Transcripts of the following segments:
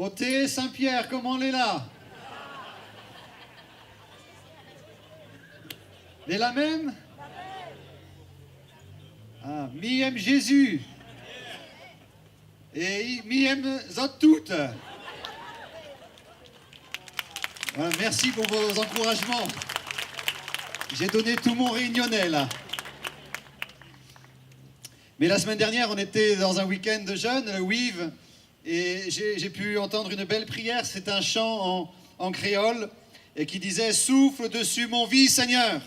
Côté Saint-Pierre, comment on est là? Les la même? Ah, mi aime Jésus. Et mi aime zot toutes. Voilà, merci pour vos encouragements. J'ai donné tout mon réunionnais là. Mais la semaine dernière, on était dans un week-end de jeûne, le WIV, et j'ai pu entendre une belle prière. C'est un chant en créole et qui disait « Souffle dessus mon vie, Seigneur,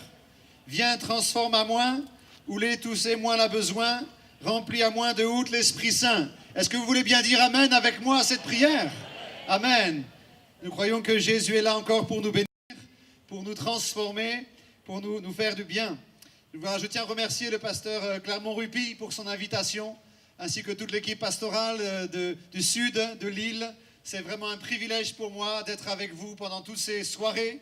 viens transforme à moi, où les tous et moins la besoin, remplis à moi de outre l'Esprit Saint. » Est-ce que vous voulez bien dire Amen avec moi à cette prière? Amen. Nous croyons que Jésus est là encore pour nous bénir, pour nous transformer, pour nous faire du bien. Voilà, je tiens à remercier le pasteur Clermont-Rupi pour son invitation, ainsi que toute l'équipe pastorale du sud de l'île. C'est vraiment un privilège pour moi d'être avec vous pendant toutes ces soirées,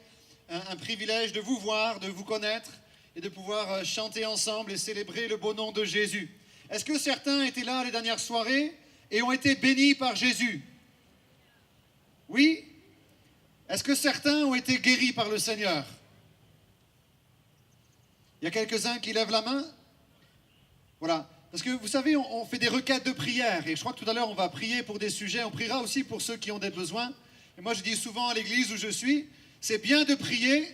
un privilège de vous voir, de vous connaître et de pouvoir chanter ensemble et célébrer le beau nom de Jésus. Est-ce que certains étaient là les dernières soirées et ont été bénis par Jésus? Oui? Est-ce que certains ont été guéris par le Seigneur? Il y a quelques-uns qui lèvent la main? Voilà. Parce que vous savez, on fait des requêtes de prière. Et je crois que tout à l'heure, on va prier pour des sujets. On priera aussi pour ceux qui ont des besoins. Et moi, je dis souvent à l'église où je suis, c'est bien de prier,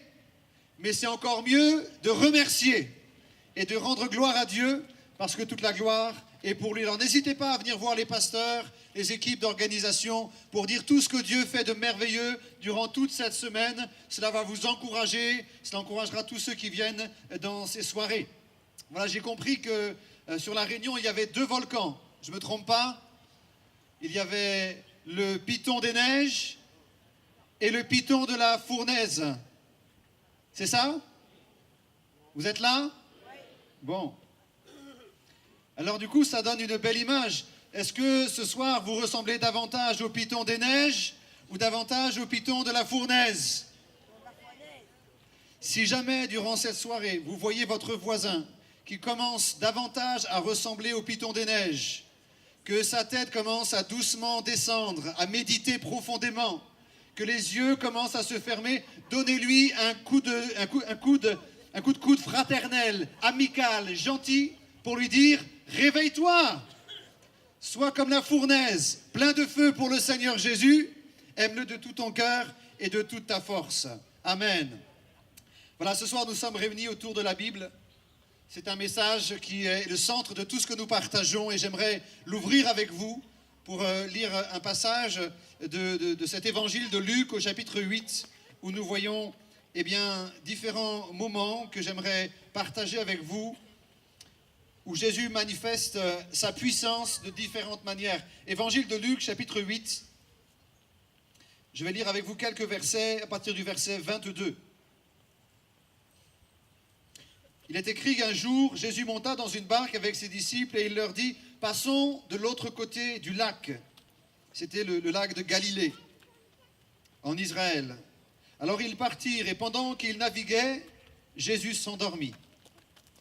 mais c'est encore mieux de remercier et de rendre gloire à Dieu, parce que toute la gloire est pour lui. Alors n'hésitez pas à venir voir les pasteurs, les équipes d'organisation, pour dire tout ce que Dieu fait de merveilleux durant toute cette semaine. Cela va vous encourager, cela encouragera tous ceux qui viennent dans ces soirées. Voilà, j'ai compris que sur la Réunion, il y avait 2 volcans. Je ne me trompe pas? Il y avait le Piton des Neiges et le Piton de la Fournaise. C'est ça? Vous êtes là? Bon. Alors du coup, ça donne une belle image. Est-ce que ce soir, vous ressemblez davantage au Piton des Neiges ou davantage au Piton de la Fournaise? Si jamais, durant cette soirée, vous voyez votre voisin qui commence davantage à ressembler au Piton des Neiges, que sa tête commence à doucement descendre, à méditer profondément, que les yeux commencent à se fermer, donnez-lui un coup de coude fraternel, amical, gentil, pour lui dire « Réveille-toi ! Sois comme la fournaise, plein de feu pour le Seigneur Jésus, aime-le de tout ton cœur et de toute ta force. » Amen. Voilà, ce soir nous sommes réunis autour de la Bible. C'est un message qui est le centre de tout ce que nous partageons et j'aimerais l'ouvrir avec vous pour lire un passage de cet évangile de Luc au chapitre 8 où nous voyons différents moments que j'aimerais partager avec vous, où Jésus manifeste sa puissance de différentes manières. Évangile de Luc, chapitre 8. Je vais lire avec vous quelques versets à partir du verset 22. Il est écrit qu'un jour, Jésus monta dans une barque avec ses disciples et il leur dit « Passons de l'autre côté du lac. » C'était le lac de Galilée, en Israël. Alors ils partirent et pendant qu'ils naviguaient, Jésus s'endormit.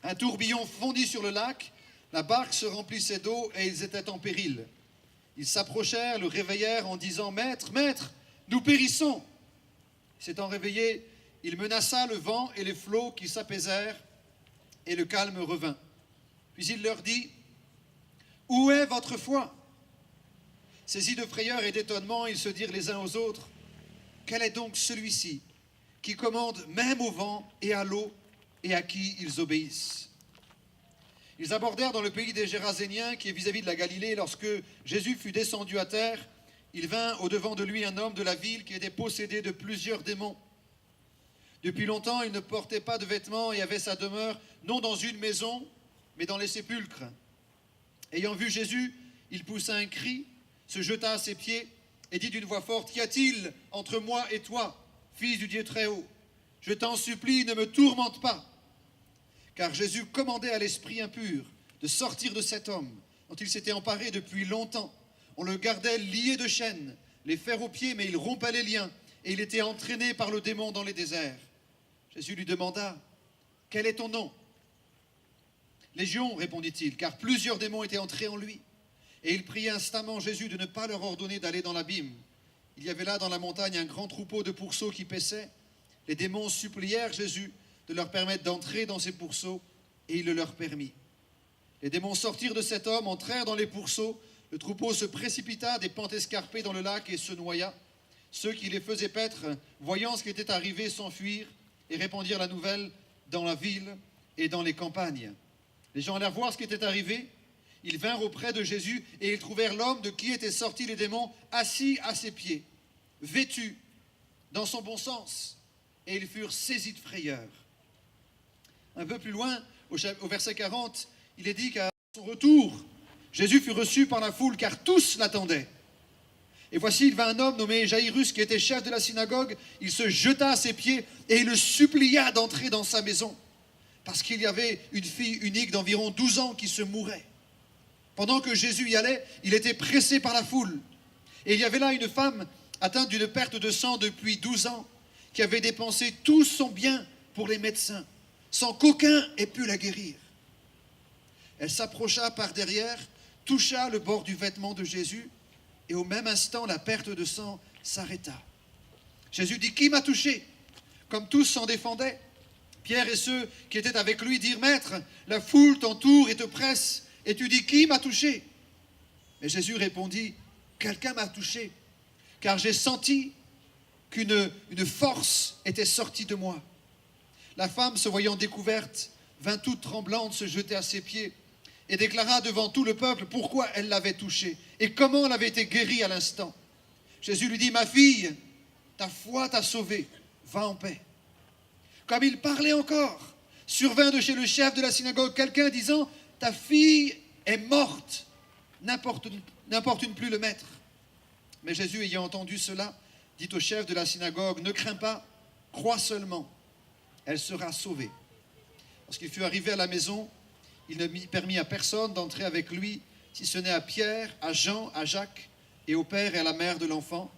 Un tourbillon fondit sur le lac, la barque se remplissait d'eau et ils étaient en péril. Ils s'approchèrent, le réveillèrent en disant « Maître, maître, nous périssons !» S'étant réveillé, il menaça le vent et les flots qui s'apaisèrent et le calme revint. Puis il leur dit « Où est votre foi ?» Saisis de frayeur et d'étonnement, ils se dirent les uns aux autres « Quel est donc celui-ci qui commande même au vent et à l'eau et à qui ils obéissent ?» Ils abordèrent dans le pays des Géraséniens qui est vis-à-vis de la Galilée. Lorsque Jésus fut descendu à terre, il vint au-devant de lui un homme de la ville qui était possédé de plusieurs démons. Depuis longtemps, il ne portait pas de vêtements et avait sa demeure non dans une maison, mais dans les sépulcres. Ayant vu Jésus, il poussa un cri, se jeta à ses pieds et dit d'une voix forte « Qu'y a-t-il entre moi et toi, fils du Dieu Très-Haut? Je t'en supplie, ne me tourmente pas. » Car Jésus commandait à l'esprit impur de sortir de cet homme dont il s'était emparé depuis longtemps. On le gardait lié de chaînes, les fers aux pieds, mais il rompait les liens et il était entraîné par le démon dans les déserts. Jésus lui demanda « Quel est ton nom ?» « Légion, répondit-il, car plusieurs démons étaient entrés en lui. Et il priait instamment Jésus de ne pas leur ordonner d'aller dans l'abîme. Il y avait là dans la montagne un grand troupeau de pourceaux qui paissaient. Les démons supplièrent Jésus de leur permettre d'entrer dans ces pourceaux, et il le leur permit. Les démons sortirent de cet homme, entrèrent dans les pourceaux. Le troupeau se précipita des pentes escarpées dans le lac et se noya. Ceux qui les faisaient paître, voyant ce qui était arrivé, s'enfuirent et répandirent la nouvelle dans la ville et dans les campagnes. Les gens allèrent voir ce qui était arrivé. Ils vinrent auprès de Jésus et ils trouvèrent l'homme de qui étaient sortis les démons assis à ses pieds, vêtu dans son bon sens, et ils furent saisis de frayeur. Un peu plus loin, au verset 40, il est dit qu'à son retour, Jésus fut reçu par la foule car tous l'attendaient. Et voici, il vint un homme nommé Jaïrus qui était chef de la synagogue. Il se jeta à ses pieds et il le supplia d'entrer dans sa maison parce qu'il y avait une fille unique d'environ 12 ans qui se mourait. Pendant que Jésus y allait, il était pressé par la foule. Et il y avait là une femme atteinte d'une perte de sang depuis 12 ans qui avait dépensé tout son bien pour les médecins sans qu'aucun ait pu la guérir. Elle s'approcha par derrière, toucha le bord du vêtement de Jésus et au même instant, la perte de sang s'arrêta. Jésus dit « Qui m'a touché ?» Comme tous s'en défendaient, Pierre et ceux qui étaient avec lui dirent « Maître, la foule t'entoure et te presse, et tu dis « Qui m'a touché ?» Mais Jésus répondit « Quelqu'un m'a touché, car j'ai senti qu'une force était sortie de moi. » La femme, se voyant découverte, vint toute tremblante se jeter à ses pieds et déclara devant tout le peuple pourquoi elle l'avait touché et comment elle avait été guérie à l'instant. Jésus lui dit « Ma fille, ta foi t'a sauvée, va en paix. » Comme il parlait encore, survint de chez le chef de la synagogue quelqu'un disant « Ta fille est morte, n'importune plus le maître. » Mais Jésus, ayant entendu cela, dit au chef de la synagogue « Ne crains pas, crois seulement, elle sera sauvée. » Lorsqu'il fut arrivé à la maison, il ne permit à personne d'entrer avec lui, si ce n'est à Pierre, à Jean, à Jacques et au père et à la mère de l'enfant.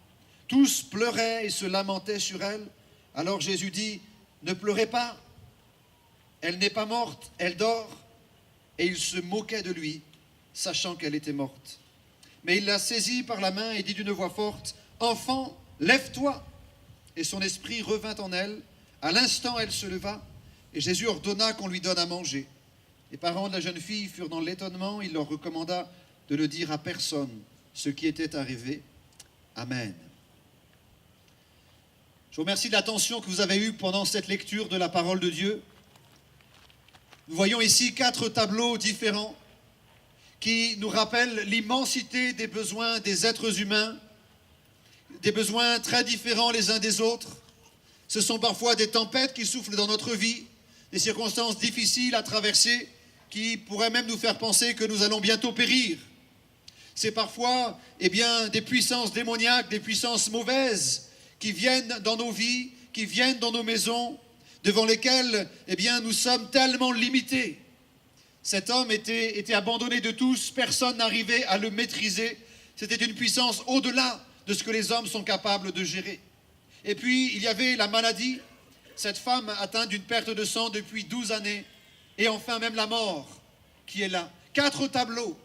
Tous pleuraient et se lamentaient sur elle. Alors Jésus dit, « Ne pleurez pas, elle n'est pas morte, elle dort. » Et il se moquait de lui, sachant qu'elle était morte. Mais il la saisit par la main et dit d'une voix forte, « Enfant, lève-toi !» Et son esprit revint en elle. À l'instant, elle se leva, et Jésus ordonna qu'on lui donne à manger. Les parents de la jeune fille furent dans l'étonnement. Il leur recommanda de ne dire à personne ce qui était arrivé. Amen. Je vous remercie de l'attention que vous avez eue pendant cette lecture de la parole de Dieu. Nous voyons ici 4 tableaux différents qui nous rappellent l'immensité des besoins des êtres humains, des besoins très différents les uns des autres. Ce sont parfois des tempêtes qui soufflent dans notre vie, des circonstances difficiles à traverser qui pourraient même nous faire penser que nous allons bientôt périr. C'est parfois des puissances démoniaques, des puissances mauvaises qui viennent dans nos vies, qui viennent dans nos maisons, devant lesquelles nous sommes tellement limités. Cet homme était abandonné de tous, personne n'arrivait à le maîtriser. C'était une puissance au-delà de ce que les hommes sont capables de gérer. Et puis, il y avait la maladie, cette femme atteinte d'une perte de sang depuis 12 années, et enfin même la mort qui est là. 4 tableaux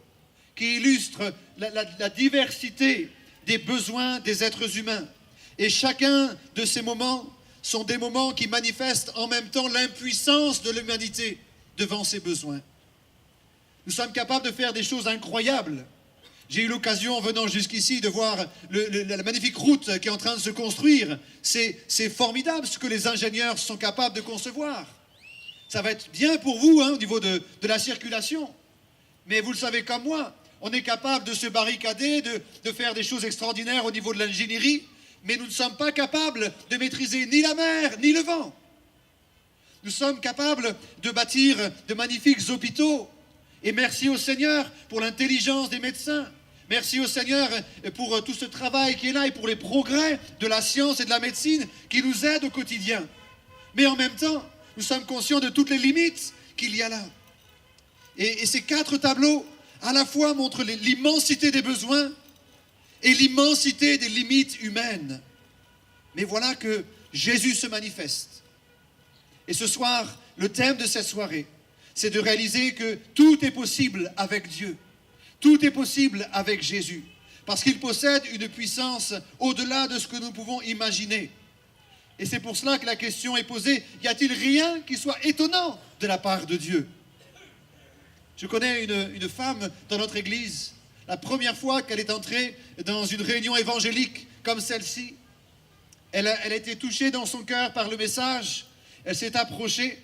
qui illustrent la diversité des besoins des êtres humains. Et chacun de ces moments sont des moments qui manifestent en même temps l'impuissance de l'humanité devant ses besoins. Nous sommes capables de faire des choses incroyables. J'ai eu l'occasion, en venant jusqu'ici, de voir la magnifique route qui est en train de se construire. C'est formidable ce que les ingénieurs sont capables de concevoir. Ça va être bien pour vous au niveau de la circulation. Mais vous le savez comme moi, on est capable de se barricader, de faire des choses extraordinaires au niveau de l'ingénierie, mais nous ne sommes pas capables de maîtriser ni la mer, ni le vent. Nous sommes capables de bâtir de magnifiques hôpitaux. Et merci au Seigneur pour l'intelligence des médecins. Merci au Seigneur pour tout ce travail qui est là et pour les progrès de la science et de la médecine qui nous aident au quotidien. Mais en même temps, nous sommes conscients de toutes les limites qu'il y a là. Et ces 4 tableaux, à la fois, montrent l'immensité des besoins et l'immensité des limites humaines. Mais voilà que Jésus se manifeste. Et ce soir, le thème de cette soirée, c'est de réaliser que tout est possible avec Dieu. Tout est possible avec Jésus. parce qu'il possède une puissance au-delà de ce que nous pouvons imaginer. Et c'est pour cela que la question est posée, y a-t-il rien qui soit étonnant de la part de Dieu? Je connais une femme dans notre église, la première fois qu'elle est entrée dans une réunion évangélique comme celle-ci, elle a été touchée dans son cœur par le message, elle s'est approchée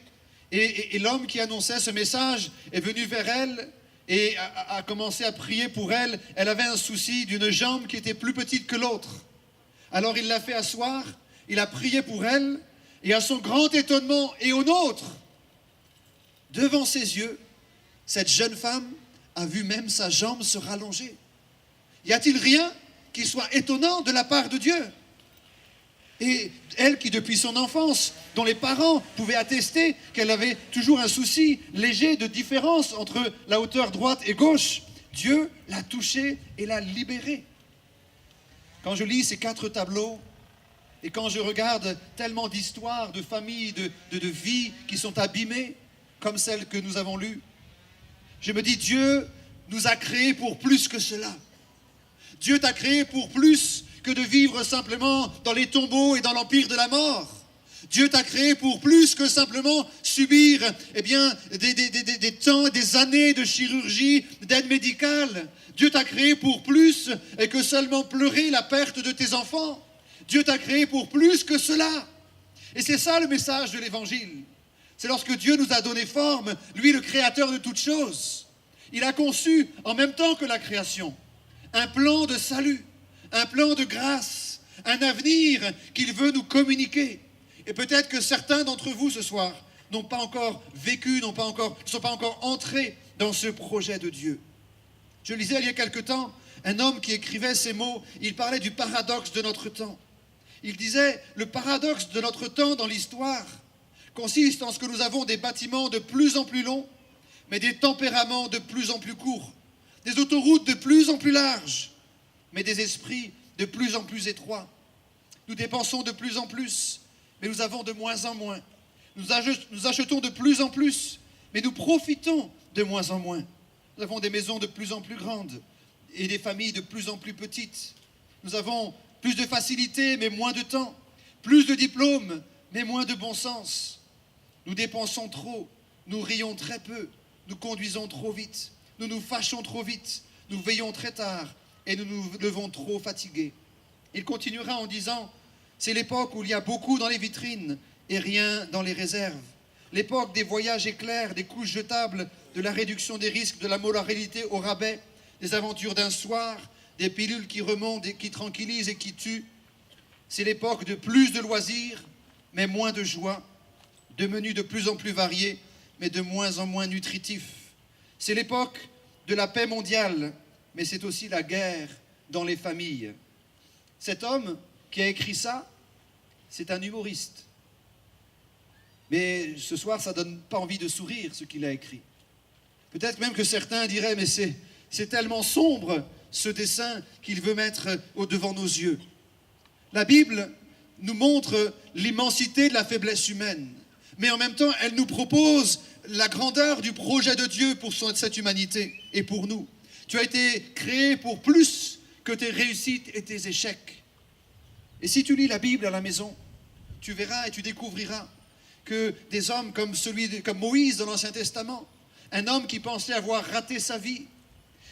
et l'homme qui annonçait ce message est venu vers elle et a commencé à prier pour elle. Elle avait un souci d'une jambe qui était plus petite que l'autre. Alors il l'a fait asseoir, il a prié pour elle et à son grand étonnement et au nôtre, devant ses yeux, cette jeune femme a vu même sa jambe se rallonger. Y a-t-il rien qui soit étonnant de la part de Dieu? Et elle qui, depuis son enfance, dont les parents pouvaient attester qu'elle avait toujours un souci léger de différence entre la hauteur droite et gauche, Dieu l'a touchée et l'a libérée. Quand je lis ces 4 tableaux, et quand je regarde tellement d'histoires, de familles, de vies qui sont abîmées, comme celles que nous avons lues, je me dis, Dieu nous a créés pour plus que cela. Dieu t'a créé pour plus que de vivre simplement dans les tombeaux et dans l'empire de la mort. Dieu t'a créé pour plus que simplement subir des temps, des années de chirurgie, d'aide médicale. Dieu t'a créé pour plus que seulement pleurer la perte de tes enfants. Dieu t'a créé pour plus que cela. Et c'est ça le message de l'Évangile. C'est lorsque Dieu nous a donné forme, lui le créateur de toutes choses. Il a conçu, en même temps que la création, un plan de salut, un plan de grâce, un avenir qu'il veut nous communiquer. Et peut-être que certains d'entre vous ce soir n'ont pas encore vécu, ne sont pas encore entrés dans ce projet de Dieu. Je lisais il y a quelque temps un homme qui écrivait ces mots, il parlait du paradoxe de notre temps. Il disait, le paradoxe de notre temps dans l'histoire consiste en ce que nous avons des bâtiments de plus en plus longs, mais des tempéraments de plus en plus courts, des autoroutes de plus en plus larges, mais des esprits de plus en plus étroits. Nous dépensons de plus en plus, mais nous avons de moins en moins. Nous achetons de plus en plus, mais nous profitons de moins en moins. Nous avons des maisons de plus en plus grandes et des familles de plus en plus petites. Nous avons plus de facilité, mais moins de temps. Plus de diplômes, mais moins de bon sens. Nous dépensons trop, nous rions très peu, nous conduisons trop vite, nous nous fâchons trop vite, nous veillons très tard et nous nous levons trop fatigués. Il continuera en disant, c'est l'époque où il y a beaucoup dans les vitrines et rien dans les réserves. L'époque des voyages éclairs, des couches jetables, de la réduction des risques, de la moralité au rabais, des aventures d'un soir, des pilules qui remontent et qui tranquillisent et qui tuent. C'est l'époque de plus de loisirs, mais moins de joie, de menus de plus en plus variés, mais de moins en moins nutritifs. C'est l'époque de la paix mondiale, mais c'est aussi la guerre dans les familles. Cet homme qui a écrit ça, c'est un humoriste. Mais ce soir, ça ne donne pas envie de sourire, ce qu'il a écrit. Peut-être même que certains diraient, mais c'est tellement sombre, ce dessin qu'il veut mettre au-devant nos yeux. La Bible nous montre l'immensité de la faiblesse humaine, mais en même temps, elle nous propose la grandeur du projet de Dieu pour cette humanité et pour nous. Tu as été créé pour plus que tes réussites et tes échecs. Et si tu lis la Bible à la maison, tu verras et tu découvriras que des hommes comme Moïse dans l'Ancien Testament, un homme qui pensait avoir raté sa vie,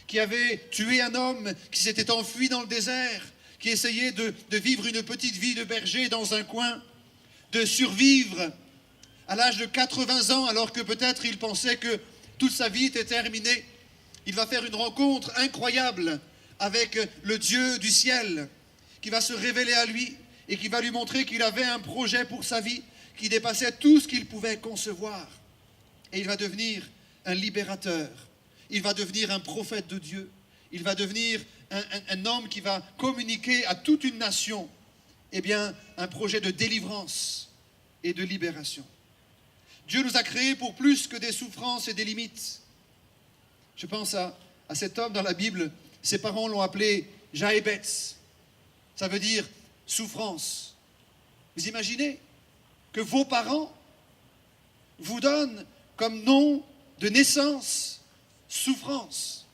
qui avait tué un homme, qui s'était enfui dans le désert, qui essayait de vivre une petite vie de berger dans un coin, de survivre à l'âge de 80 ans, alors que peut-être il pensait que toute sa vie était terminée. Il va faire une rencontre incroyable avec le Dieu du ciel, qui va se révéler à lui et qui va lui montrer qu'il avait un projet pour sa vie qui dépassait tout ce qu'il pouvait concevoir. Et il va devenir un libérateur. Il va devenir un prophète de Dieu. Il va devenir un homme qui va communiquer à toute une nation, un projet de délivrance et de libération. Dieu nous a créés pour plus que des souffrances et des limites. Je pense à cet homme dans la Bible, ses parents l'ont appelé Jaébetz. Ça veut dire souffrance. Vous imaginez que vos parents vous donnent comme nom de naissance souffrance.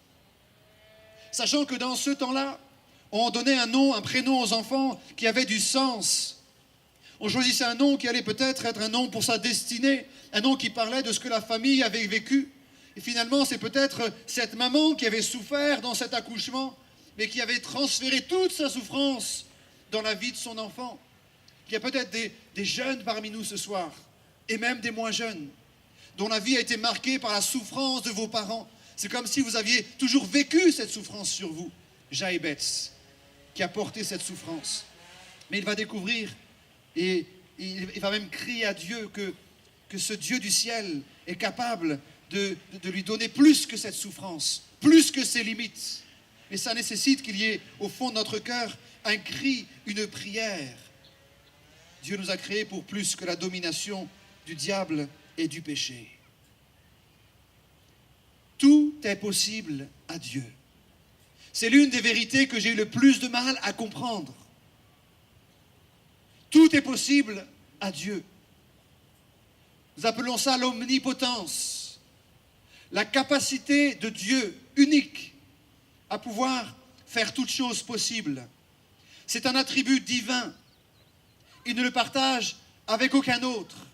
Sachant que dans ce temps-là, On donnait un nom, un prénom aux enfants qui avait du sens. On choisissait un nom qui allait peut-être être un nom pour sa destinée, un nom qui parlait de ce que la famille avait vécu. Et finalement, c'est peut-être cette maman qui avait souffert dans cet accouchement, mais qui avait transféré toute sa souffrance dans la vie de son enfant. Il y a peut-être des jeunes parmi nous ce soir, et même des moins jeunes, dont la vie a été marquée par la souffrance de vos parents. C'est comme si vous aviez toujours vécu cette souffrance sur vous. Jaébetz, qui a porté cette souffrance. Mais il va découvrir, et il va même crier à Dieu que ce Dieu du ciel est capable de lui donner plus que cette souffrance, plus que ses limites. Mais ça nécessite qu'il y ait au fond de notre cœur un cri, une prière. Dieu nous a créés pour plus que la domination du diable et du péché. Tout est possible à Dieu. C'est l'une des vérités que j'ai eu le plus de mal à comprendre. Tout est possible à Dieu. Nous appelons ça l'omnipotence, la capacité de Dieu unique à pouvoir faire toutes choses possibles. C'est un attribut divin. Il ne le partage avec aucun autre,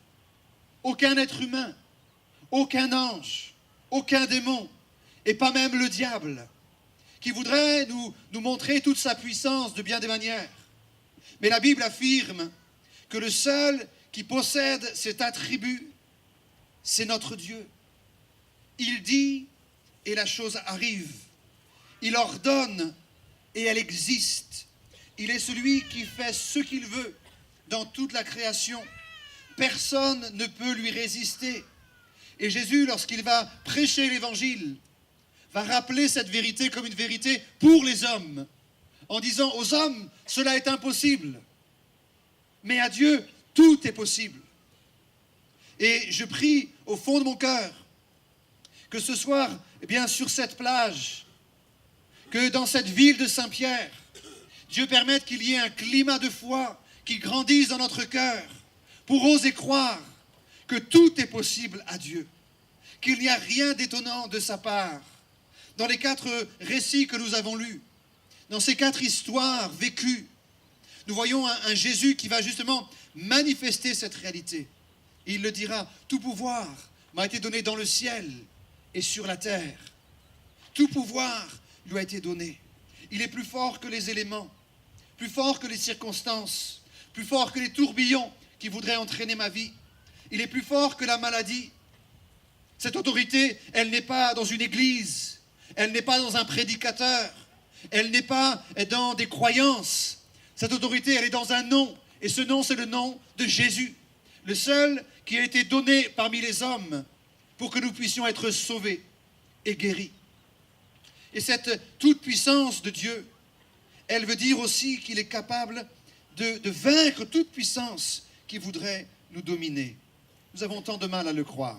aucun être humain, aucun ange, aucun démon, et pas même le diable, qui voudrait nous montrer toute sa puissance de bien des manières. Mais la Bible affirme que le seul qui possède cet attribut, c'est notre Dieu. Il dit et la chose arrive. Il ordonne et elle existe. Il est celui qui fait ce qu'il veut dans toute la création. Personne ne peut lui résister. Et Jésus, lorsqu'il va prêcher l'évangile, va rappeler cette vérité comme une vérité pour les hommes, en disant aux hommes, cela est impossible. Mais à Dieu, tout est possible. Et je prie au fond de mon cœur que ce soir, eh bien, sur cette plage, que dans cette ville de Saint-Pierre, Dieu permette qu'il y ait un climat de foi qui grandisse dans notre cœur pour oser croire que tout est possible à Dieu, qu'il n'y a rien d'étonnant de sa part. Dans les 4 récits que nous avons lus, dans ces 4 histoires vécues, nous voyons un Jésus qui va justement manifester cette réalité. Et il le dira, tout pouvoir m'a été donné dans le ciel et sur la terre. Tout pouvoir lui a été donné. Il est plus fort que les éléments, plus fort que les circonstances, plus fort que les tourbillons qui voudraient entraîner ma vie. Il est plus fort que la maladie. Cette autorité, elle n'est pas dans une église, elle n'est pas dans un prédicateur, elle n'est pas dans des croyances. Cette autorité, elle est dans un nom, et ce nom, c'est le nom de Jésus, le seul qui a été donné parmi les hommes pour que nous puissions être sauvés et guéris. Et cette toute-puissance de Dieu, elle veut dire aussi qu'il est capable de vaincre toute puissance qui voudrait nous dominer. Nous avons tant de mal à le croire.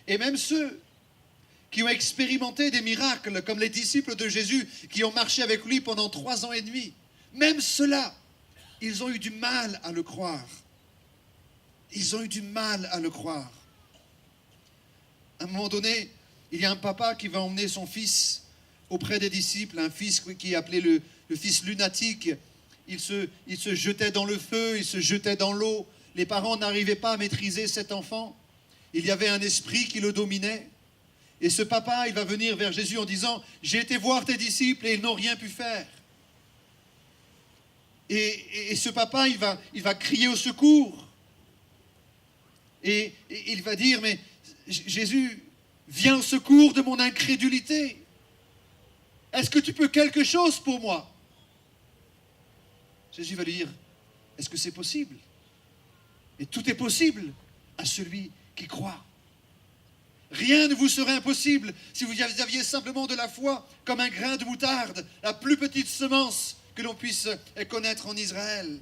Et même ceux qui ont expérimenté des miracles, comme les disciples de Jésus, qui ont marché avec lui pendant 3 ans et demi, même ceux-là, ils ont eu du mal à le croire. Ils ont eu du mal à le croire. À un moment donné, il y a un papa qui va emmener son fils auprès des disciples, un fils qui est appelé le fils lunatique. Il se jetait dans le feu, il se jetait dans l'eau. Les parents n'arrivaient pas à maîtriser cet enfant. Il y avait un esprit qui le dominait. Et ce papa, il va venir vers Jésus en disant, « J'ai été voir tes disciples et ils n'ont rien pu faire. » Et ce papa, il va crier au secours. Et il va dire, « Mais Jésus, viens au secours de mon incrédulité. Est-ce que tu peux quelque chose pour moi ?» Jésus va lui dire, « Est-ce que c'est possible ?» Et tout est possible à celui qui croit. Rien ne vous serait impossible si vous aviez simplement de la foi comme un grain de moutarde, la plus petite semence que l'on puisse connaître en Israël.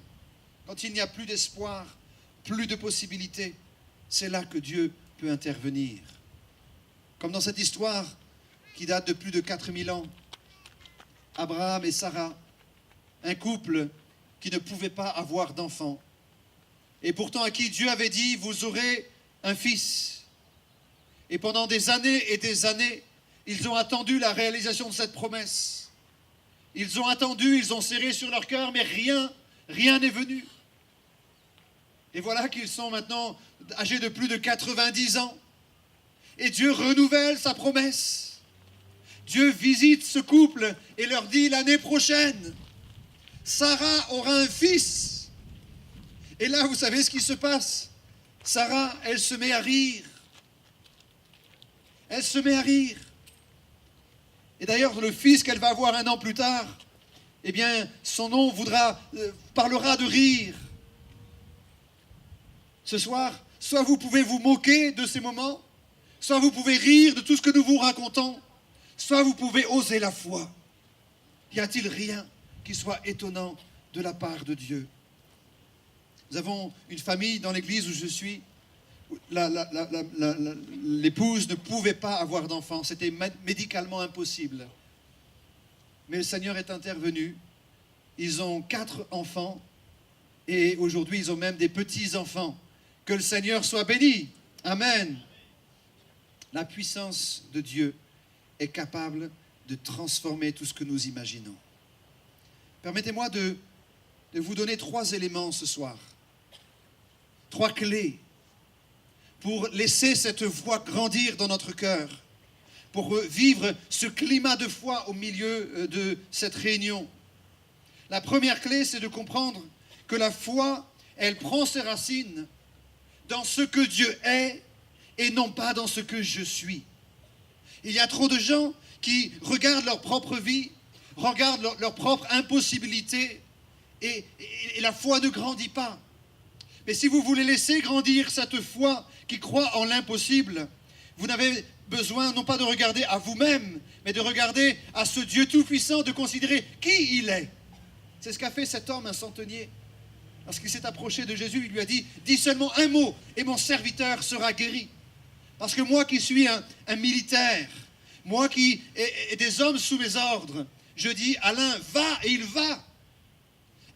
Quand il n'y a plus d'espoir, plus de possibilités, c'est là que Dieu peut intervenir. Comme dans cette histoire qui date de plus de 4000 ans, Abraham et Sarah, un couple qui ne pouvait pas avoir d'enfant, et pourtant à qui Dieu avait dit, vous aurez un fils. Et pendant des années et des années, ils ont attendu la réalisation de cette promesse. Ils ont attendu, ils ont serré sur leur cœur, mais rien n'est venu. Et voilà qu'ils sont maintenant âgés de plus de 90 ans. Et Dieu renouvelle sa promesse. Dieu visite ce couple et leur dit l'année prochaine, Sarah aura un fils. Et là, vous savez ce qui se passe. Sarah, elle se met à rire. Elle se met à rire. Et d'ailleurs, le fils qu'elle va avoir 1 an plus tard, eh bien, son nom parlera de rire. Ce soir, soit vous pouvez vous moquer de ces moments, soit vous pouvez rire de tout ce que nous vous racontons, soit vous pouvez oser la foi. Y a-t-il rien qui soit étonnant de la part de Dieu? Nous avons une famille dans l'église où je suis. L'épouse ne pouvait pas avoir d'enfant, c'était médicalement impossible. Mais le Seigneur est intervenu. Ils ont 4 enfants et aujourd'hui ils ont même des petits-enfants. Que le Seigneur soit béni. Amen. La puissance de Dieu est capable de transformer tout ce que nous imaginons. Permettez-moi de vous donner 3 éléments ce soir. 3 clés pour laisser cette foi grandir dans notre cœur, pour vivre ce climat de foi au milieu de cette réunion. La première clé, c'est de comprendre que la foi, elle prend ses racines dans ce que Dieu est et non pas dans ce que je suis. Il y a trop de gens qui regardent leur propre vie, regardent leur propre impossibilité et la foi ne grandit pas. Mais si vous voulez laisser grandir cette foi qui croit en l'impossible, vous n'avez besoin non pas de regarder à vous-même, mais de regarder à ce Dieu tout-puissant, de considérer qui il est. C'est ce qu'a fait cet homme, un centenier. Lorsqu'il s'est approché de Jésus, il lui a dit « Dis seulement un mot et mon serviteur sera guéri. » Parce que moi qui suis un militaire, moi qui ai des hommes sous mes ordres, je dis à l'un « Va » et il va.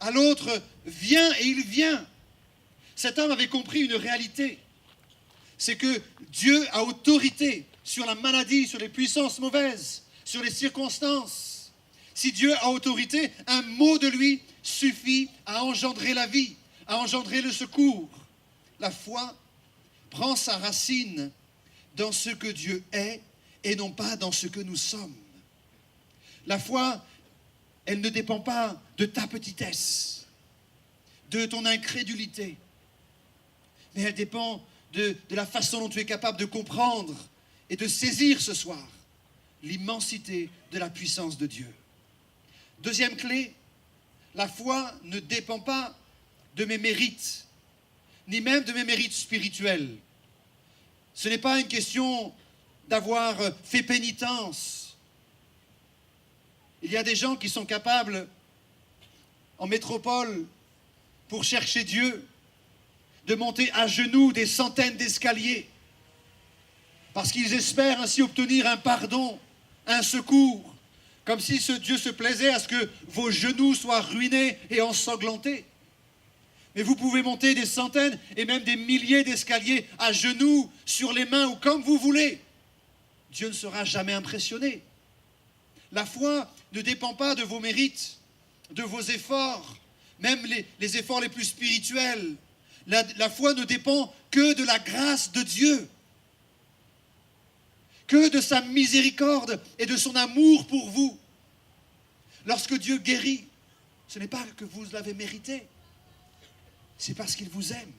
À l'autre « Viens » et il vient. Cet homme avait compris une réalité. C'est que Dieu a autorité sur la maladie, sur les puissances mauvaises, sur les circonstances. Si Dieu a autorité, un mot de lui suffit à engendrer la vie, à engendrer le secours. La foi prend sa racine dans ce que Dieu est et non pas dans ce que nous sommes. La foi, elle ne dépend pas de ta petitesse, de ton incrédulité, mais elle dépend de la façon dont tu es capable de comprendre et de saisir ce soir l'immensité de la puissance de Dieu. Deuxième clé, la foi ne dépend pas de mes mérites, ni même de mes mérites spirituels. Ce n'est pas une question d'avoir fait pénitence. Il y a des gens qui sont capables, en métropole, pour chercher Dieu, de monter à genoux des centaines d'escaliers, parce qu'ils espèrent ainsi obtenir un pardon, un secours, comme si ce Dieu se plaisait à ce que vos genoux soient ruinés et ensanglantés. Mais vous pouvez monter des centaines et même des milliers d'escaliers à genoux, sur les mains ou comme vous voulez. Dieu ne sera jamais impressionné. La foi ne dépend pas de vos mérites, de vos efforts, même les efforts les plus spirituels. La foi ne dépend que de la grâce de Dieu, que de sa miséricorde et de son amour pour vous. Lorsque Dieu guérit, ce n'est pas que vous l'avez mérité, c'est parce qu'il vous aime.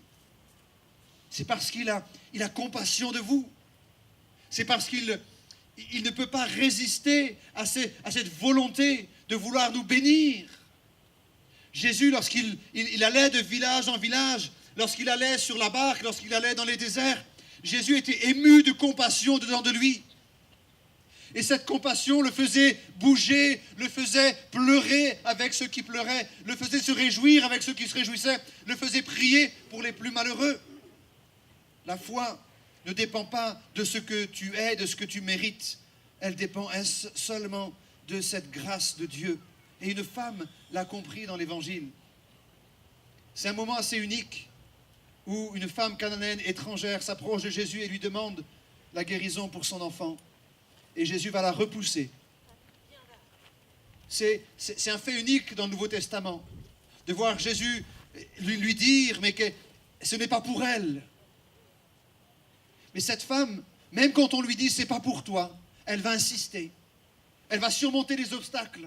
C'est parce qu'il a compassion de vous. C'est parce qu'il ne peut pas résister à cette volonté de vouloir nous bénir. Jésus, lorsqu'il allait de village en village, lorsqu'il allait sur la barque, lorsqu'il allait dans les déserts, Jésus était ému de compassion dedans de lui. Et cette compassion le faisait bouger, le faisait pleurer avec ceux qui pleuraient, le faisait se réjouir avec ceux qui se réjouissaient, le faisait prier pour les plus malheureux. La foi ne dépend pas de ce que tu es, de ce que tu mérites. Elle dépend seulement de cette grâce de Dieu. Et une femme l'a compris dans l'Évangile. C'est un moment assez unique où une femme cananéenne étrangère s'approche de Jésus et lui demande la guérison pour son enfant. Et Jésus va la repousser. C'est un fait unique dans le Nouveau Testament, de voir Jésus lui dire, mais que ce n'est pas pour elle. Mais cette femme, même quand on lui dit, c'est pas pour toi, elle va insister. Elle va surmonter les obstacles.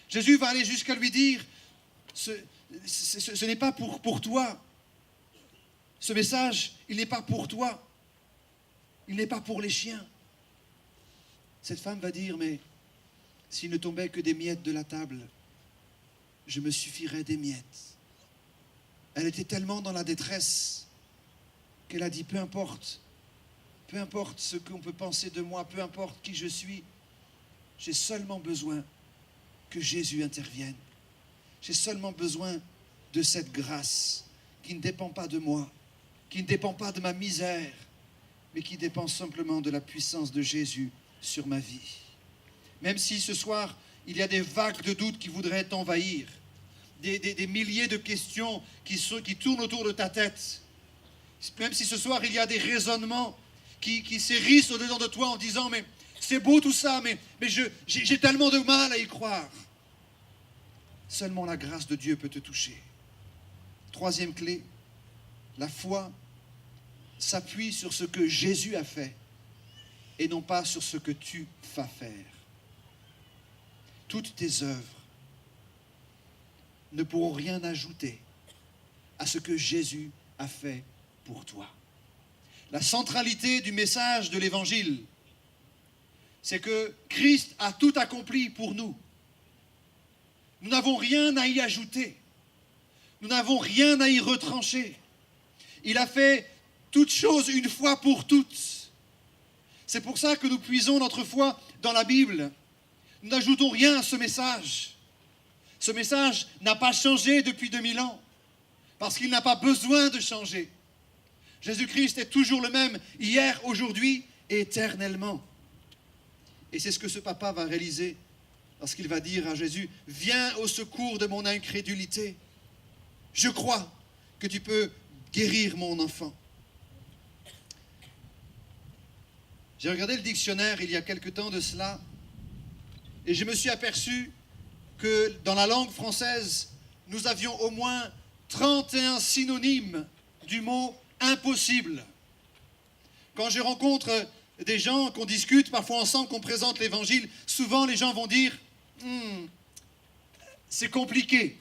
Jésus va aller jusqu'à lui dire, ce n'est pas pour toi. Ce message, il n'est pas pour toi. Il n'est pas pour les chiens. Cette femme va dire, mais s'il ne tombait que des miettes de la table, je me suffirais des miettes. Elle était tellement dans la détresse qu'elle a dit, peu importe ce qu'on peut penser de moi, peu importe qui je suis, j'ai seulement besoin que Jésus intervienne. J'ai seulement besoin de cette grâce qui ne dépend pas de moi, qui ne dépend pas de ma misère, mais qui dépend simplement de la puissance de Jésus sur ma vie. Même si ce soir, il y a des vagues de doutes qui voudraient t'envahir, des milliers de questions qui tournent autour de ta tête, même si ce soir, il y a des raisonnements qui s'hérissent au-dedans de toi en disant, mais c'est beau tout ça, mais j'ai tellement de mal à y croire. Seulement la grâce de Dieu peut te toucher. Troisième clé, la foi s'appuie sur ce que Jésus a fait et non pas sur ce que tu vas faire. Toutes tes œuvres ne pourront rien ajouter à ce que Jésus a fait pour toi. La centralité du message de l'Évangile, c'est que Christ a tout accompli pour nous. Nous n'avons rien à y ajouter. Nous n'avons rien à y retrancher. Il a fait toutes choses une fois pour toutes. C'est pour ça que nous puisons notre foi dans la Bible. Nous n'ajoutons rien à ce message. Ce message n'a pas changé depuis 2000 ans, parce qu'il n'a pas besoin de changer. Jésus-Christ est toujours le même, hier, aujourd'hui et éternellement. Et c'est ce que ce papa va réaliser, parce qu'il va dire à Jésus, « Viens au secours de mon incrédulité. Je crois que tu peux guérir mon enfant. » J'ai regardé le dictionnaire il y a quelque temps de cela, et je me suis aperçu que dans la langue française, nous avions au moins 31 synonymes du mot « impossible ». Quand je rencontre des gens, qu'on discute parfois ensemble, qu'on présente l'évangile, souvent les gens vont dire c'est compliqué.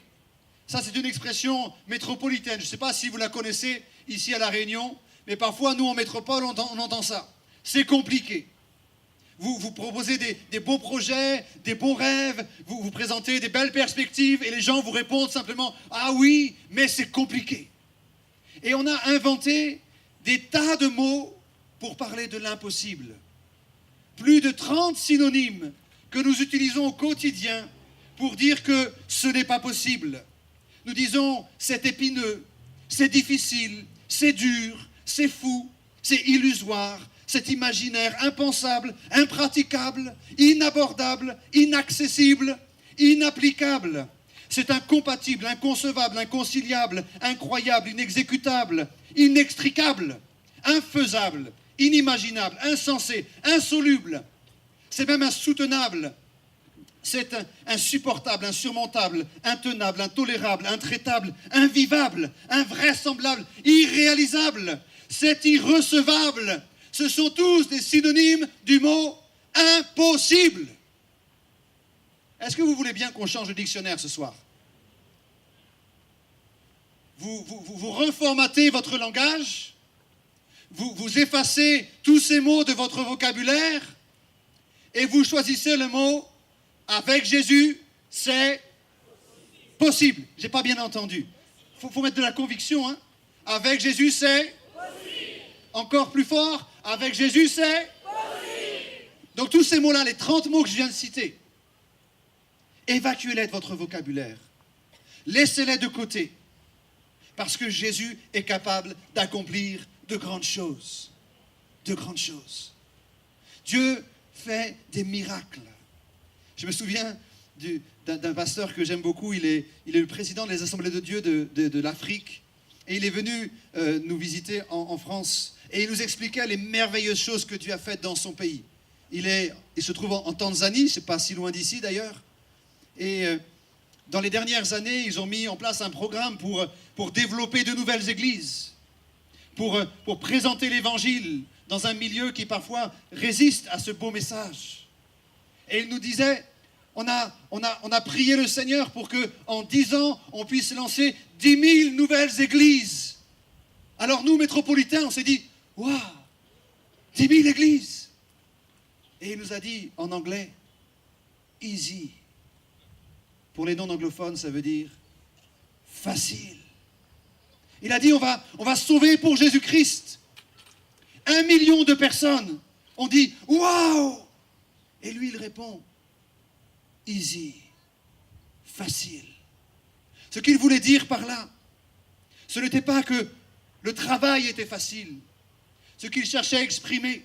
Ça, c'est une expression métropolitaine. Je ne sais pas si vous la connaissez ici à La Réunion, mais parfois, nous, en métropole, on entend ça. C'est compliqué. Vous proposez des beaux projets, des beaux rêves, vous présentez des belles perspectives, et les gens vous répondent simplement « Ah oui, mais c'est compliqué ». Et on a inventé des tas de mots pour parler de l'impossible. Plus de 30 synonymes que nous utilisons au quotidien pour dire que ce n'est pas possible. Nous disons c'est épineux, c'est difficile, c'est dur, c'est fou, c'est illusoire, c'est imaginaire, impensable, impraticable, inabordable, inaccessible, inapplicable. C'est incompatible, inconcevable, inconciliable, incroyable, inexécutable, inextricable, infaisable, inimaginable, insensé, insoluble. C'est même insoutenable. C'est insupportable, insurmontable, intenable, intolérable, intraitable, invivable, invraisemblable, irréalisable. C'est irrecevable. Ce sont tous des synonymes du mot impossible. Est-ce que vous voulez bien qu'on change de dictionnaire ce soir? Vous reformatez votre langage, vous effacez tous ces mots de votre vocabulaire et vous choisissez le mot « avec Jésus, c'est possible ». Je n'ai pas bien entendu. Il faut mettre de la conviction. Hein. Avec Jésus, c'est possible. Encore plus fort. Avec Jésus, c'est possible. Donc tous ces mots-là, les 30 mots que je viens de citer, évacuez-les de votre vocabulaire. Laissez-les de côté. Parce que Jésus est capable d'accomplir de grandes choses. De grandes choses. Dieu fait des miracles. Je me souviens d'un pasteur que j'aime beaucoup. Il est le président des Assemblées de Dieu de l'Afrique. Et il est venu nous visiter en France. Et il nous expliquait les merveilleuses choses que Dieu a faites dans son pays. Il se trouve en Tanzanie, c'est pas si loin d'ici d'ailleurs. Et dans les dernières années, ils ont mis en place un programme pour développer de nouvelles églises, pour présenter l'évangile dans un milieu qui parfois résiste à ce beau message. Et ils nous disaient, on a prié le Seigneur pour qu'en 10 ans, on puisse lancer 10 000 nouvelles églises. Alors nous, métropolitains, on s'est dit, waouh, 10 000 églises. Et il nous a dit en anglais, easy. Pour les non-anglophones, ça veut dire facile. Il a dit, on va sauver pour Jésus-Christ 1 million de personnes. On dit, waouh. Et lui, il répond, easy, facile. Ce qu'il voulait dire par là, ce n'était pas que le travail était facile. Ce qu'il cherchait à exprimer,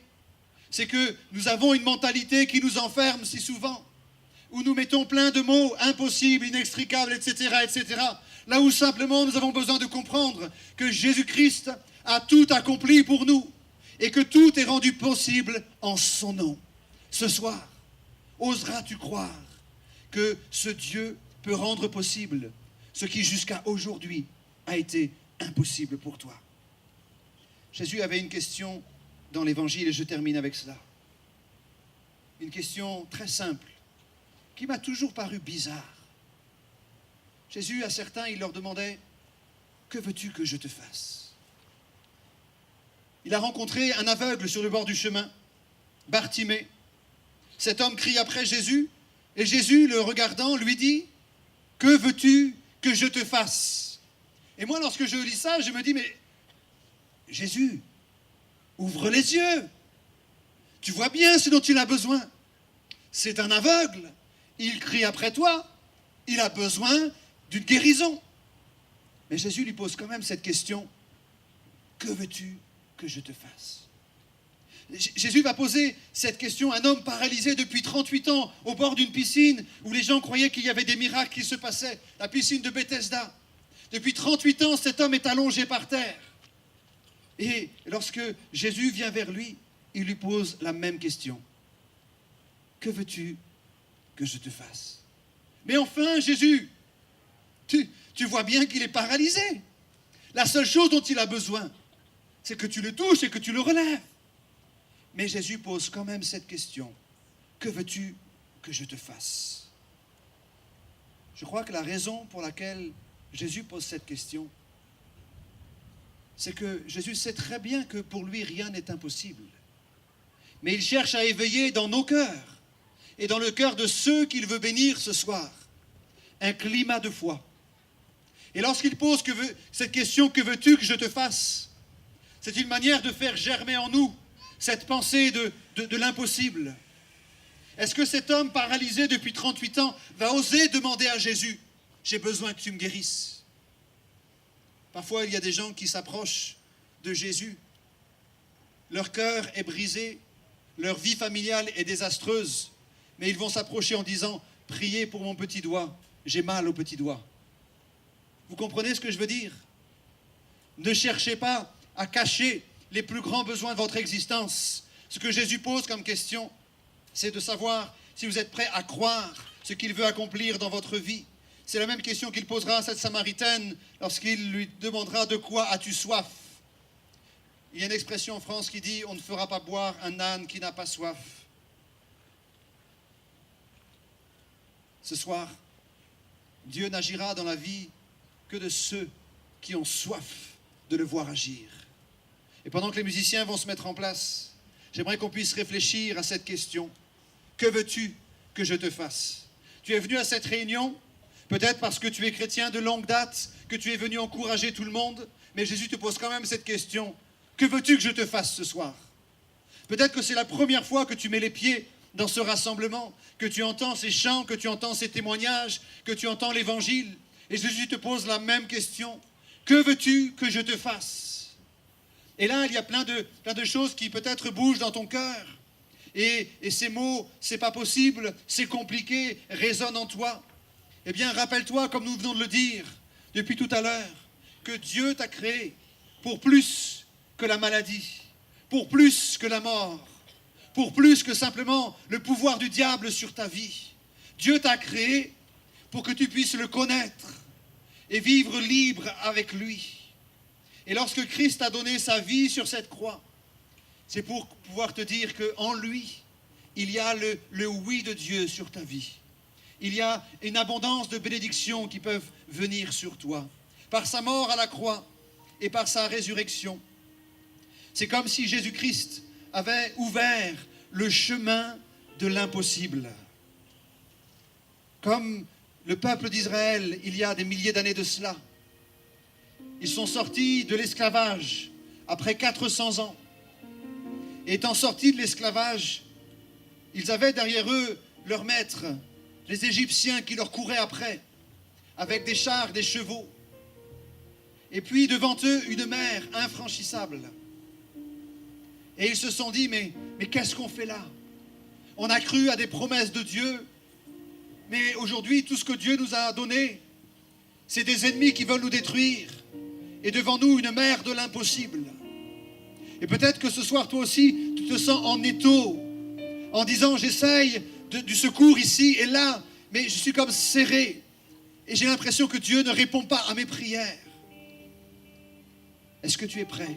c'est que nous avons une mentalité qui nous enferme si souvent, où nous mettons plein de mots impossibles, inextricables, etc., etc., là où simplement nous avons besoin de comprendre que Jésus-Christ a tout accompli pour nous et que tout est rendu possible en son nom. Ce soir, oseras-tu croire que ce Dieu peut rendre possible ce qui jusqu'à aujourd'hui a été impossible pour toi? Jésus avait une question dans l'Évangile et je termine avec cela. Une question très simple qui m'a toujours paru bizarre. Jésus, à certains, il leur demandait « Que veux-tu que je te fasse ?» Il a rencontré un aveugle sur le bord du chemin, Bartimée. Cet homme crie après Jésus et Jésus, le regardant, lui dit « Que veux-tu que je te fasse ?» Et moi, lorsque je lis ça, je me dis « Mais Jésus, ouvre les yeux. Tu vois bien ce dont il a besoin. C'est un aveugle. Il crie après toi. Il a besoin d'une guérison. » Mais Jésus lui pose quand même cette question. Que veux-tu que je te fasse? Jésus va poser cette question à un homme paralysé depuis 38 ans au bord d'une piscine où les gens croyaient qu'il y avait des miracles qui se passaient, la piscine de Bethesda. Depuis 38 ans, cet homme est allongé par terre. Et lorsque Jésus vient vers lui, il lui pose la même question. Que veux-tu que je te fasse? Mais enfin, Jésus, tu vois bien qu'il est paralysé. La seule chose dont il a besoin, c'est que tu le touches et que tu le relèves. Mais Jésus pose quand même cette question. Que veux-tu que je te fasse? Je crois que la raison pour laquelle Jésus pose cette question, c'est que Jésus sait très bien que pour lui, rien n'est impossible. Mais il cherche à éveiller dans nos cœurs et dans le cœur de ceux qu'il veut bénir ce soir, un climat de foi. Et lorsqu'il pose cette question, que veux-tu que je te fasse? C'est une manière de faire germer en nous cette pensée de l'impossible. Est-ce que cet homme paralysé depuis 38 ans va oser demander à Jésus, j'ai besoin que tu me guérisses? Parfois, il y a des gens qui s'approchent de Jésus. Leur cœur est brisé, leur vie familiale est désastreuse, mais ils vont s'approcher en disant, priez pour mon petit doigt, j'ai mal au petit doigt. Vous comprenez ce que je veux dire? Ne cherchez pas à cacher les plus grands besoins de votre existence. Ce que Jésus pose comme question, c'est de savoir si vous êtes prêt à croire ce qu'il veut accomplir dans votre vie. C'est la même question qu'il posera à cette Samaritaine lorsqu'il lui demandera de quoi as-tu soif? Il y a une expression en France qui dit on ne fera pas boire un âne qui n'a pas soif. Ce soir, Dieu n'agira dans la vie que de ceux qui ont soif de le voir agir. Et pendant que les musiciens vont se mettre en place, j'aimerais qu'on puisse réfléchir à cette question. Que veux-tu que je te fasse? Tu es venu à cette réunion, peut-être parce que tu es chrétien de longue date, que tu es venu encourager tout le monde, mais Jésus te pose quand même cette question. Que veux-tu que je te fasse ce soir? Peut-être que c'est la première fois que tu mets les pieds dans ce rassemblement, que tu entends ces chants, que tu entends ces témoignages, que tu entends l'évangile. Et Jésus te pose la même question. Que veux-tu que je te fasse? Et là, il y a plein de choses qui peut-être bougent dans ton cœur. Et ces mots, c'est pas possible, c'est compliqué, résonnent en toi. Eh bien, rappelle-toi, comme nous venons de le dire depuis tout à l'heure, que Dieu t'a créé pour plus que la maladie, pour plus que la mort, pour plus que simplement le pouvoir du diable sur ta vie. Dieu t'a créé pour que tu puisses le connaître et vivre libre avec lui. Et lorsque Christ a donné sa vie sur cette croix, c'est pour pouvoir te dire qu'en lui, il y a le oui de Dieu sur ta vie. Il y a une abondance de bénédictions qui peuvent venir sur toi. Par sa mort à la croix et par sa résurrection. C'est comme si Jésus-Christ avait ouvert le chemin de l'impossible. Comme le peuple d'Israël, il y a des milliers d'années de cela. Ils sont sortis de l'esclavage après 400 ans. Et étant sortis de l'esclavage, ils avaient derrière eux leurs maîtres, les Égyptiens qui leur couraient après, avec des chars, des chevaux. Et puis devant eux, une mer infranchissable. Et ils se sont dit, mais qu'est-ce qu'on fait là? On a cru à des promesses de Dieu, mais aujourd'hui, tout ce que Dieu nous a donné, c'est des ennemis qui veulent nous détruire. Et devant nous, une mer de l'impossible. Et peut-être que ce soir, toi aussi, tu te sens en étau, en disant, j'essaye du secours ici et là, mais je suis comme serré. Et j'ai l'impression que Dieu ne répond pas à mes prières. Est-ce que tu es prêt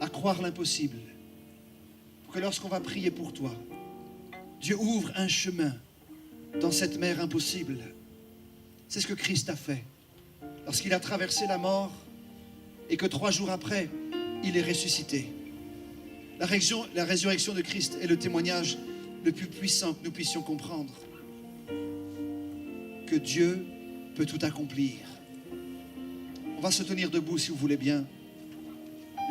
à croire l'impossible pour que lorsqu'on va prier pour toi, Dieu ouvre un chemin dans cette mer impossible? C'est ce que Christ a fait lorsqu'il a traversé la mort et que 3 jours après, il est ressuscité. La résurrection de Christ est le témoignage le plus puissant que nous puissions comprendre. Que Dieu peut tout accomplir. On va se tenir debout si vous voulez bien.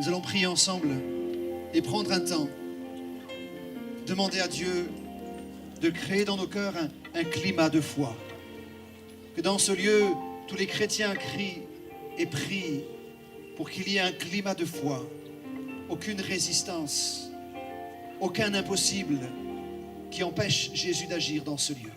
Nous allons prier ensemble et prendre un temps. Demander à Dieu de créer dans nos cœurs un climat de foi. Que dans ce lieu, tous les chrétiens crient et prient pour qu'il y ait un climat de foi. Aucune résistance, aucun impossible qui empêche Jésus d'agir dans ce lieu.